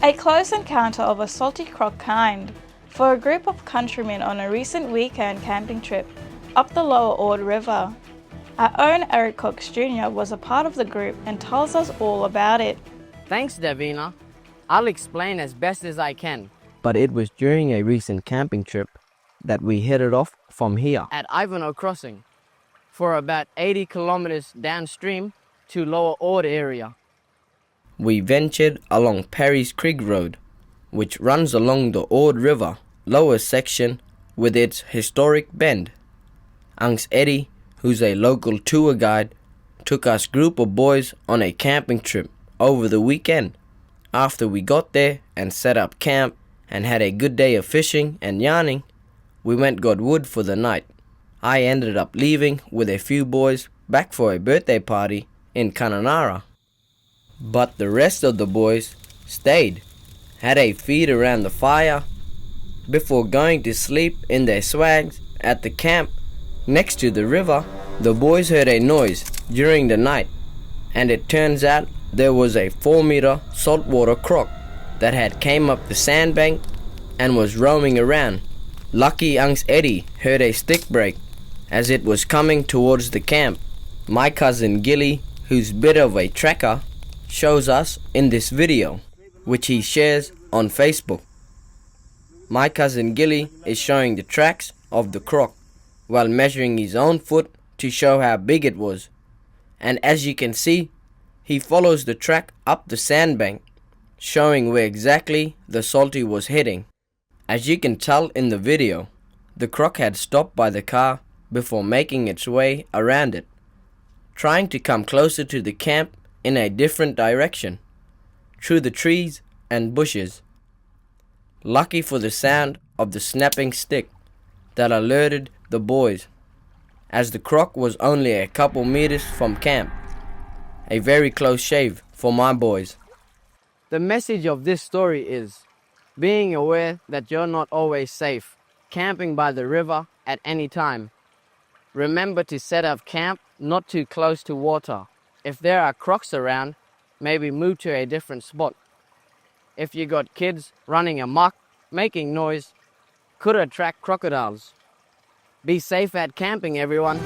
A close encounter of a salty croc kind for a group of countrymen on a recent weekend camping trip up the Lower Ord River. Our own Eric Cox Jr. was a part of the group and tells us all about it. Thanks, Davina. I'll explain as best as I can. But it was during a recent camping trip that we headed off from here At Ivanhoe Crossing for about 80 kilometers downstream to Lower Ord area. We ventured along Perry's Creek Road, which runs along the Ord River lower section with its historic bend. Unks Eddie, who's a local tour guide, took us group of boys on a camping trip over the weekend. After we got there and set up camp and had a good day of fishing and yarning, we got wood for the night. I ended up leaving with a few boys back for a birthday party in Kununurra. But the rest of the boys stayed, had a feed around the fire, before going to sleep in their swags at the camp next to the river. The boys heard a noise during the night, and it turns out there was a 4-meter saltwater croc that had came up the sandbank and was roaming around. Lucky Unks Eddie heard a stick break as it was coming towards the camp. My cousin Gilly, who's a bit of a tracker, shows us in this video, which he shares on Facebook. My cousin Gilly is showing the tracks of the croc while measuring his own foot to show how big it was. And as you can see, he follows the track up the sandbank, showing where exactly the salty was heading. As you can tell in the video, the croc had stopped by the car before making its way around it, trying to come closer to the camp in a different direction, through the trees and bushes. Lucky for the sound of the snapping stick that alerted the boys, as the croc was only a couple meters from camp. A very close shave for my boys. The message of this story is being aware that you're not always safe camping by the river at any time. Remember to set up camp not too close to water. If there are crocs around, maybe move to a different spot. If you got kids running amok, making noise, could attract crocodiles. Be safe at camping, everyone.